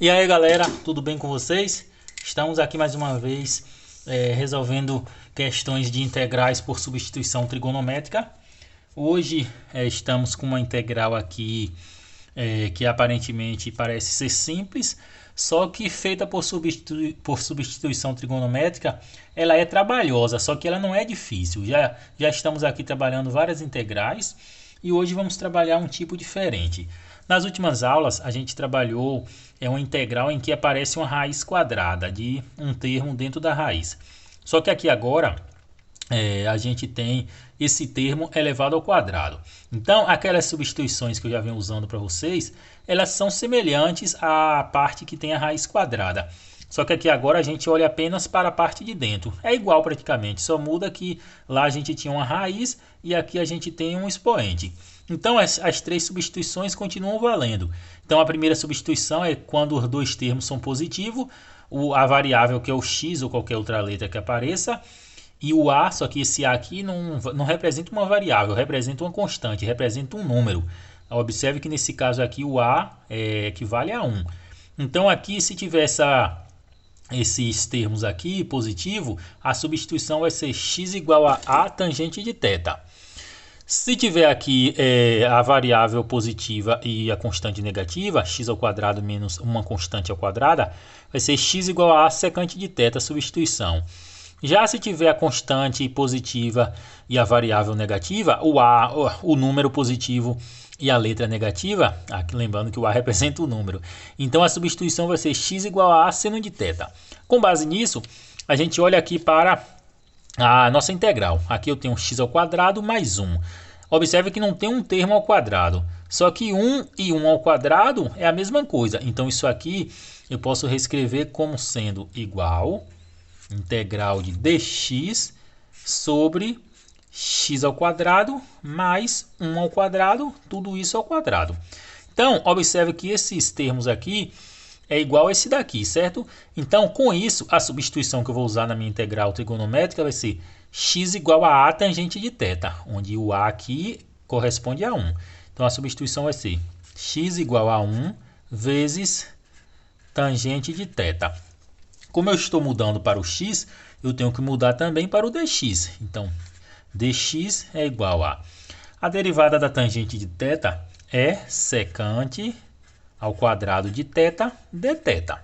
E aí galera, tudo bem com vocês? Estamos aqui mais uma vez resolvendo questões de integrais por substituição trigonométrica. Hoje estamos com uma integral aqui que aparentemente parece ser simples, só que feita por substituição trigonométrica, ela é trabalhosa, só que ela não é difícil. Já estamos aqui trabalhando várias integrais e hoje vamos trabalhar um tipo diferente. Nas últimas aulas a gente trabalhou uma integral em que aparece uma raiz quadrada de um termo dentro da raiz. Só que aqui agora a gente tem esse termo elevado ao quadrado. Então, aquelas substituições que eu já venho usando para vocês, elas são semelhantes à parte que tem a raiz quadrada. Só que aqui agora a gente olha apenas para a parte de dentro. É igual praticamente, só muda que lá a gente tinha uma raiz e aqui a gente tem um expoente. Então as três substituições continuam valendo. Então a primeira substituição é quando os dois termos são positivos, a variável que é o x ou qualquer outra letra que apareça, e o a, só que esse a aqui não representa uma variável, representa uma constante, representa um número. Observe que nesse caso aqui o a equivale a 1. Então aqui se tiver esses termos aqui positivo, a substituição vai ser x igual a tangente de θ. Se tiver aqui a variável positiva e a constante negativa, x ao quadrado menos uma constante ao quadrado, vai ser x igual a secante de θ, substituição. Já se tiver a constante positiva e a variável negativa, o número positivo e a letra negativa, aqui lembrando que o a representa o número, então a substituição vai ser x igual a seno de θ. Com base nisso, a gente olha aqui para a nossa integral. Aqui eu tenho x ao quadrado mais 1. Observe que não tem um termo ao quadrado. Só que 1 e 1 ao quadrado é a mesma coisa. Então isso aqui eu posso reescrever como sendo igual integral de dx sobre x ao quadrado mais 1 ao quadrado, tudo isso ao quadrado. Então, observe que esses termos aqui é igual a esse daqui, certo? Então, com isso, a substituição que eu vou usar na minha integral trigonométrica vai ser x igual a tangente de θ, onde o a aqui corresponde a 1. Então, a substituição vai ser x igual a 1 vezes tangente de θ. Como eu estou mudando para o x, eu tenho que mudar também para o dx. Então, dx é igual a derivada da tangente de θ é secante ao quadrado de θ dθ.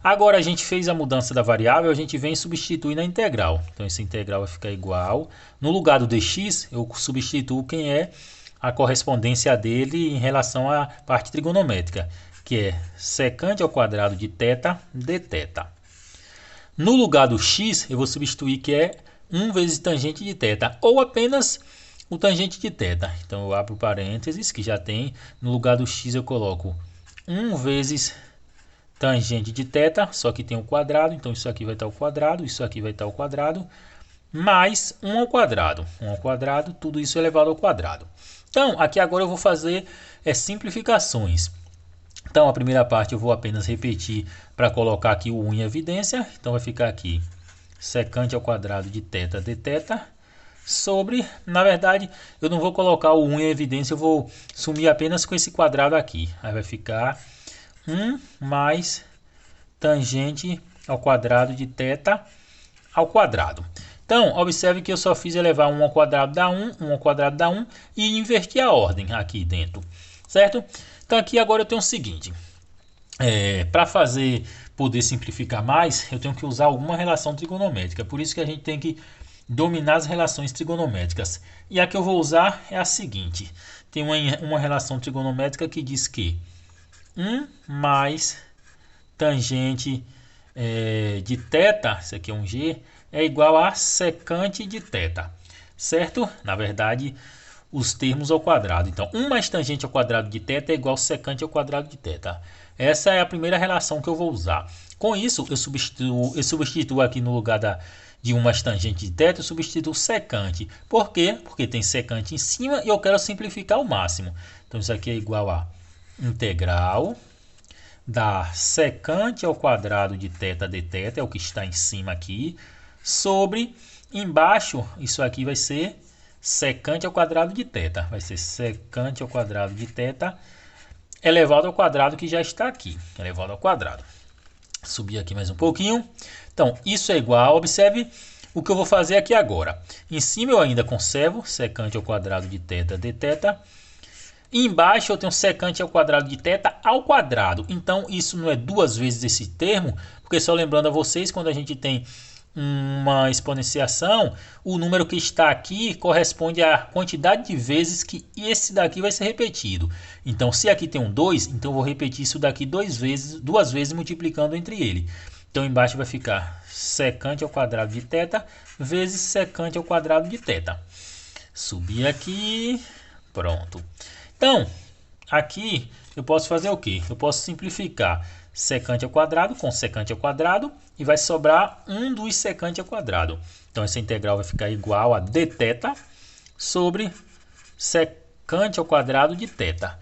Agora a gente fez a mudança da variável, a gente vem substituir na integral. Então essa integral vai ficar igual. No lugar do dx, eu substituo quem é a correspondência dele em relação à parte trigonométrica, que é secante ao quadrado de θ dθ. No lugar do x, eu vou substituir que é 1 vezes tangente de θ, ou apenas o tangente de θ. Então eu abro parênteses, que já tem, no lugar do x eu coloco 1 vezes tangente de θ, só que tem o quadrado, então isso aqui vai estar ao quadrado, isso aqui vai estar ao quadrado, mais 1 ao quadrado. 1 ao quadrado, tudo isso elevado ao quadrado. Então, aqui agora eu vou fazer simplificações. Então, a primeira parte eu vou apenas repetir para colocar aqui o 1 em evidência. Então, vai ficar aqui secante ao quadrado de θ dθ sobre, na verdade, eu não vou colocar o 1 em evidência, eu vou sumir apenas com esse quadrado aqui. Aí vai ficar 1 mais tangente ao quadrado de θ ao quadrado. Então, observe que eu só fiz elevar 1 ao quadrado dá 1, 1 ao quadrado dá 1 e inverti a ordem aqui dentro, certo? Então, aqui agora eu tenho o seguinte, para poder simplificar mais, eu tenho que usar alguma relação trigonométrica, por isso que a gente tem que dominar as relações trigonométricas. E a que eu vou usar é a seguinte, tem uma relação trigonométrica que diz que 1 mais tangente de θ, isso aqui é um g, é igual a secante de θ, certo? Na verdade, os termos ao quadrado. Então, 1 mais tangente ao quadrado de θ é igual a secante ao quadrado de θ. Essa é a primeira relação que eu vou usar. Com isso, eu substituo aqui no lugar de 1 mais tangente de θ, eu substituo secante. Por quê? Porque tem secante em cima e eu quero simplificar ao máximo. Então, isso aqui é igual a integral da secante ao quadrado de θ dθ, é o que está em cima aqui, sobre, embaixo, isso aqui vai ser secante ao quadrado de θ. Vai ser secante ao quadrado de θ elevado ao quadrado que já está aqui, elevado ao quadrado. Subir aqui mais um pouquinho. Então, isso é igual, observe o que eu vou fazer aqui agora. Em cima eu ainda conservo secante ao quadrado de θ dθ. E embaixo eu tenho secante ao quadrado de θ ao quadrado. Então, isso não é duas vezes esse termo, porque só lembrando a vocês, quando a gente tem uma exponenciação, o número que está aqui corresponde à quantidade de vezes que esse daqui vai ser repetido. Então, se aqui tem um 2, então eu vou repetir isso daqui duas vezes multiplicando entre ele. Então, embaixo vai ficar secante ao quadrado de θ vezes secante ao quadrado de θ. Subir aqui, pronto. Então, aqui eu posso fazer o quê? Eu posso simplificar secante ao quadrado com secante ao quadrado e vai sobrar 1 dos secante ao quadrado. Então, essa integral vai ficar igual a dθ sobre secante ao quadrado de θ.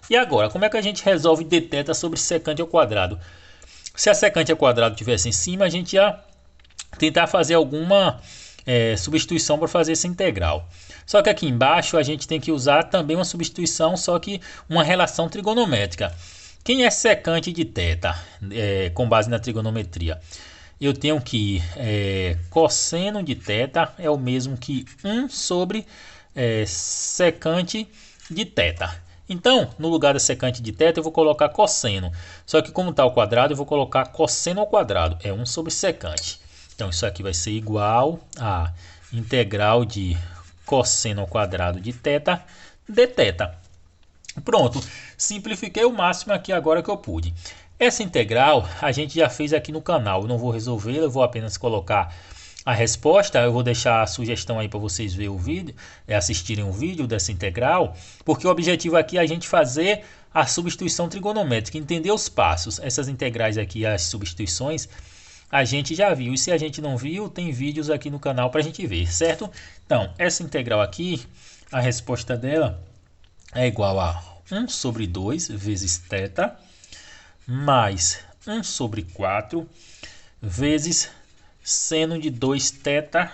E agora, como é que a gente resolve dθ sobre secante ao quadrado? Se a secante ao quadrado estivesse em cima, a gente ia tentar fazer alguma substituição para fazer essa integral. Só que aqui embaixo a gente tem que usar também uma substituição, só que uma relação trigonométrica. Quem é secante de θ com base na trigonometria? Eu tenho que cosseno de θ é o mesmo que 1 sobre secante de θ. Então, no lugar da secante de θ, eu vou colocar cosseno. Só que como está ao quadrado, eu vou colocar cosseno ao quadrado. É 1 sobre secante. Então, isso aqui vai ser igual a integral de cosseno ao quadrado de θ dθ. Pronto, simplifiquei o máximo aqui agora que eu pude. Essa integral a gente já fez aqui no canal. Eu não vou resolver, eu vou apenas colocar a resposta. Eu vou deixar a sugestão aí para vocês verem o vídeo, assistirem o vídeo dessa integral, porque o objetivo aqui é a gente fazer a substituição trigonométrica, entender os passos. Essas integrais aqui, as substituições, a gente já viu. E se a gente não viu, tem vídeos aqui no canal para a gente ver, certo? Então, essa integral aqui, a resposta dela é igual a 1 sobre 2 vezes θ mais 1 sobre 4 vezes seno de 2θ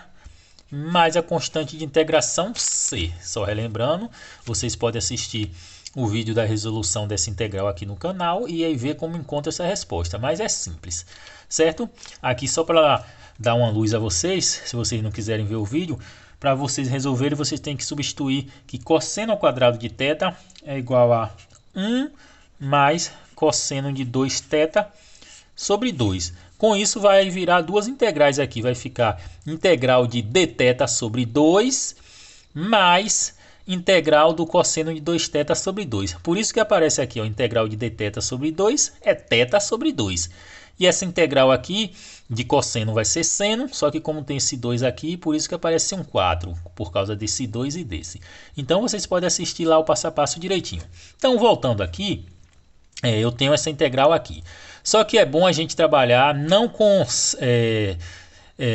mais a constante de integração c. Só relembrando, vocês podem assistir o vídeo da resolução dessa integral aqui no canal e aí ver como encontra essa resposta. Mas é simples, certo? Aqui só para dar uma luz a vocês, se vocês não quiserem ver o vídeo, para vocês resolverem, vocês têm que substituir que cosseno ao quadrado de θ é igual a 1 mais cosseno de 2θ sobre 2. Com isso vai virar duas integrais aqui. Vai ficar integral de dθ sobre 2 mais integral do cosseno de 2θ sobre 2. Por isso que aparece aqui, ó, integral de dθ sobre 2 é θ sobre 2. E essa integral aqui de cosseno vai ser seno, só que como tem esse 2 aqui, por isso que aparece um 4, por causa desse 2 e desse. Então vocês podem assistir lá o passo a passo direitinho. Então voltando aqui, eu tenho essa integral aqui. Só que é bom a gente trabalhar não com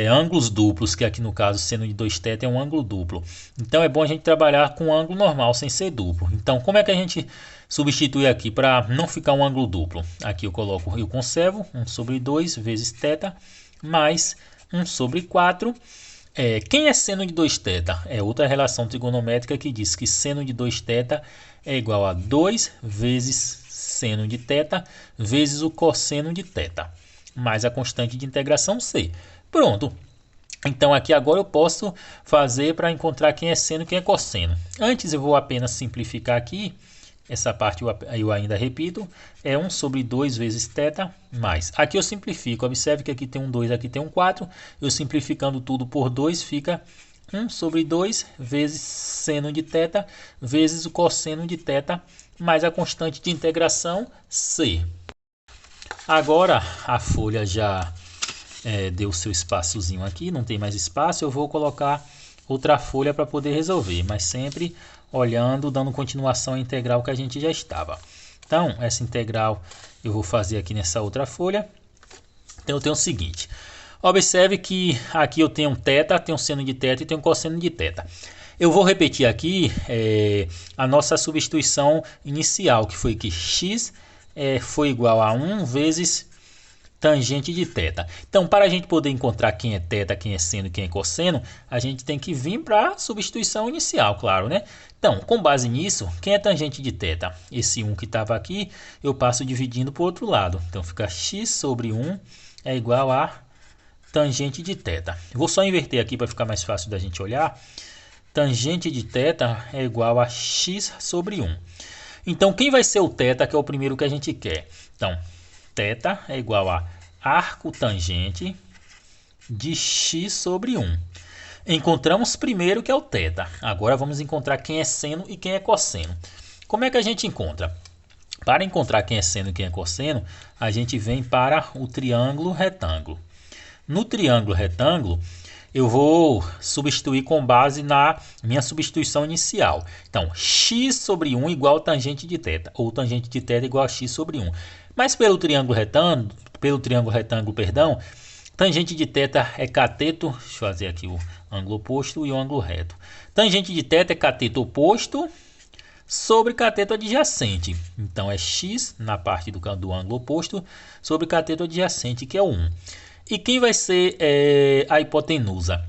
ângulos duplos, que aqui no caso seno de 2θ é um ângulo duplo. Então é bom a gente trabalhar com um ângulo normal, sem ser duplo. Então como é que a gente substitui aqui para não ficar um ângulo duplo? Aqui eu conservo 1 sobre 2 vezes θ mais 1 sobre 4. Quem é seno de 2θ? É outra relação trigonométrica que diz que seno de 2θ é igual a 2 vezes seno de θ vezes o cosseno de θ, mais a constante de integração c. Pronto. Então aqui agora eu posso fazer para encontrar quem é seno e quem é cosseno. Antes eu vou apenas simplificar aqui. Essa parte eu ainda repito. É 1 sobre 2 vezes θ mais. Aqui eu simplifico. Observe que aqui tem um 2, aqui tem um 4. Eu simplificando tudo por 2 fica 1 sobre 2 vezes seno de θ vezes o cosseno de θ mais a constante de integração c. Agora a folha já deu seu espaçozinho aqui, não tem mais espaço. Eu vou colocar outra folha para poder resolver, mas sempre olhando, dando continuação à integral que a gente já estava. Então, essa integral eu vou fazer aqui nessa outra folha. Então, eu tenho o seguinte. Observe que aqui eu tenho θ, tenho seno de θ e tenho cosseno de θ. Eu vou repetir aqui a nossa substituição inicial, que foi que x foi igual a 1 vezes tangente de θ. Então, para a gente poder encontrar quem é θ, quem é seno e quem é cosseno, a gente tem que vir para a substituição inicial, claro, né? Então, com base nisso, quem é tangente de θ? Esse 1 que estava aqui, eu passo dividindo para o outro lado. Então, fica x sobre 1 é igual a tangente de θ. Eu vou só inverter aqui para ficar mais fácil da gente olhar. Tangente de θ é igual a x sobre 1. Então, quem vai ser o θ, que é o primeiro que a gente quer? Então, θ é igual a arco tangente de x sobre 1. Encontramos primeiro que é o θ. Agora vamos encontrar quem é seno e quem é cosseno. Como é que a gente encontra? Para encontrar quem é seno e quem é cosseno, a gente vem para o triângulo retângulo. No triângulo retângulo, eu vou substituir com base na minha substituição inicial. Então, x sobre 1 igual a tangente de θ, ou tangente de θ igual a x sobre 1. Mas pelo triângulo retângulo, tangente de θ é cateto, deixa eu fazer aqui o ângulo oposto e o ângulo reto. Tangente de θ é cateto oposto sobre cateto adjacente. Então, é x na parte do ângulo oposto sobre cateto adjacente, que é o 1. E quem vai ser a hipotenusa?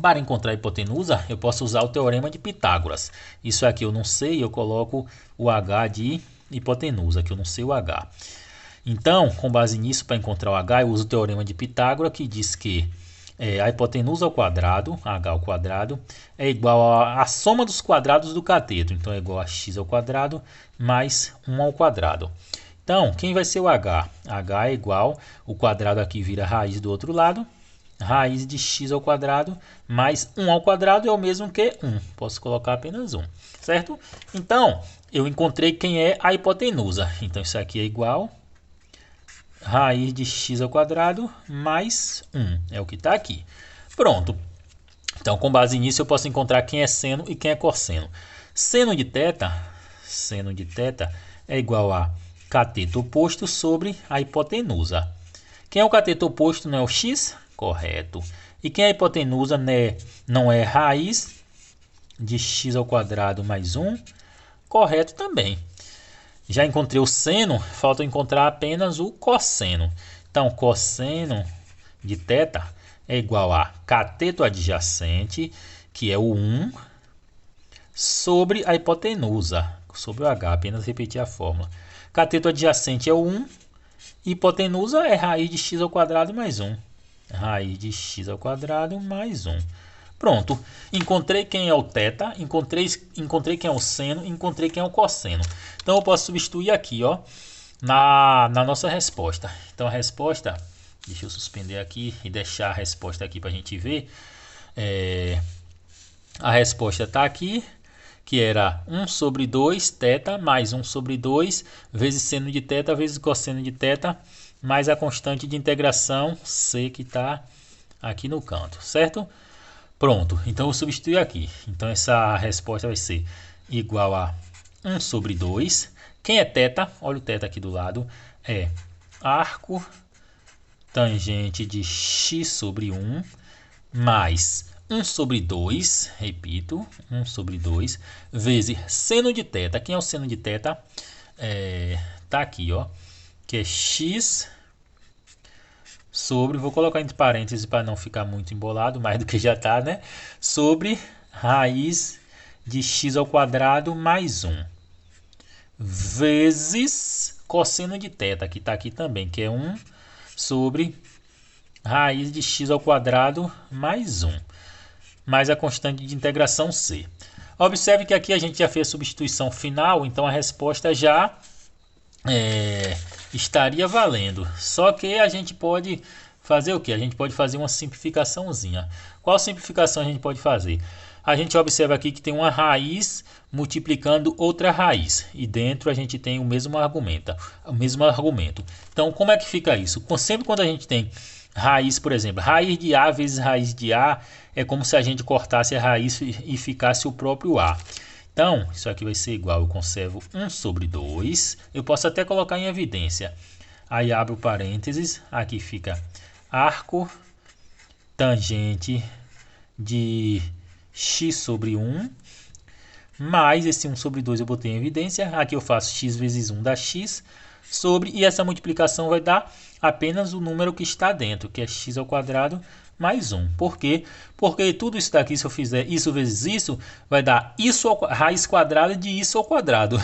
Para encontrar a hipotenusa, eu posso usar o teorema de Pitágoras. Isso aqui eu não sei, eu coloco o h de hipotenusa, que eu não sei o h. Então, com base nisso, para encontrar o h, eu uso o teorema de Pitágoras, que diz que a hipotenusa ao quadrado, h ao quadrado, é igual à soma dos quadrados do cateto. Então, é igual a x ao quadrado mais 1 ao quadrado. Então, quem vai ser o h? h é igual, o quadrado aqui vira raiz do outro lado, raiz de x ao quadrado mais 1 ao quadrado é o mesmo que 1. Posso colocar apenas 1, certo? Então, eu encontrei quem é a hipotenusa. Então, isso aqui é igual raiz de x ao quadrado mais 1. É o que está aqui. Pronto. Então, com base nisso, eu posso encontrar quem é seno e quem é cosseno. Seno de θ é igual a cateto oposto sobre a hipotenusa. Quem é o cateto oposto? Não é o x? Correto. E quem é a hipotenusa não é raiz de x ao quadrado mais 1? Correto também. Já encontrei o seno, falta encontrar apenas o cosseno. Então, cosseno de θ é igual a cateto adjacente, que é o 1, sobre a hipotenusa, sobre o h, apenas repetir a fórmula. Cateto adjacente é o 1, hipotenusa é raiz de x ao quadrado mais 1. Raiz de x ao quadrado mais 1. Pronto, encontrei quem é o θ, encontrei quem é o seno, encontrei quem é o cosseno. Então eu posso substituir aqui, ó, na nossa resposta. Então a resposta, deixa eu suspender aqui e deixar a resposta aqui para a gente ver. A resposta está aqui, que era 1 sobre 2 θ mais 1 sobre 2 vezes seno de θ vezes cosseno de θ mais a constante de integração c que está aqui no canto, certo? Pronto, então eu substituo aqui. Então essa resposta vai ser igual a 1 sobre 2. Quem é θ? Olha o θ aqui do lado. É arco tangente de x sobre 1 mais 1 sobre 2, repito, 1 sobre 2, vezes seno de θ. Quem é o seno de θ? Tá aqui, ó, que é x sobre, vou colocar entre parênteses para não ficar muito embolado, mais do que já está, né? Sobre raiz de x ao quadrado mais 1, vezes cosseno de θ, que está aqui também, que é 1 sobre raiz de x ao quadrado mais 1, mais a constante de integração c. Observe que aqui a gente já fez a substituição final, então a resposta já estaria valendo. Só que a gente pode fazer o que? A gente pode fazer uma simplificaçãozinha. Qual simplificação a gente pode fazer? A gente observa aqui que tem uma raiz multiplicando outra raiz. E dentro a gente tem o mesmo argumento. Então, como é que fica isso? Sempre quando a gente tem raiz, por exemplo, raiz de A vezes raiz de A, é como se a gente cortasse a raiz e ficasse o próprio A. Então, isso aqui vai ser igual, eu conservo 1 sobre 2. Eu posso até colocar em evidência. Aí abro parênteses, aqui fica arco tangente de x sobre 1, mais esse 1 sobre 2 eu botei em evidência. Aqui eu faço x vezes 1 dá x, sobre, e essa multiplicação vai dar apenas o número que está dentro, que é x ao quadrado mais 1. Por quê? Porque tudo isso daqui, se eu fizer isso vezes isso, vai dar isso raiz quadrada de isso ao quadrado.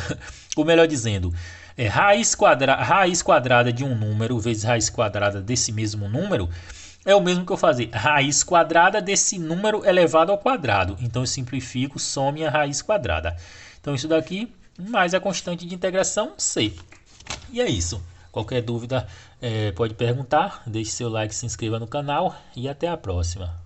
Ou melhor dizendo, raiz quadrada de um número vezes raiz quadrada desse mesmo número é o mesmo que eu fazer raiz quadrada desse número elevado ao quadrado. Então eu simplifico, some a raiz quadrada. Então isso daqui mais a constante de integração c. E é isso. Qualquer dúvida pode perguntar, deixe seu like, se inscreva no canal e até a próxima.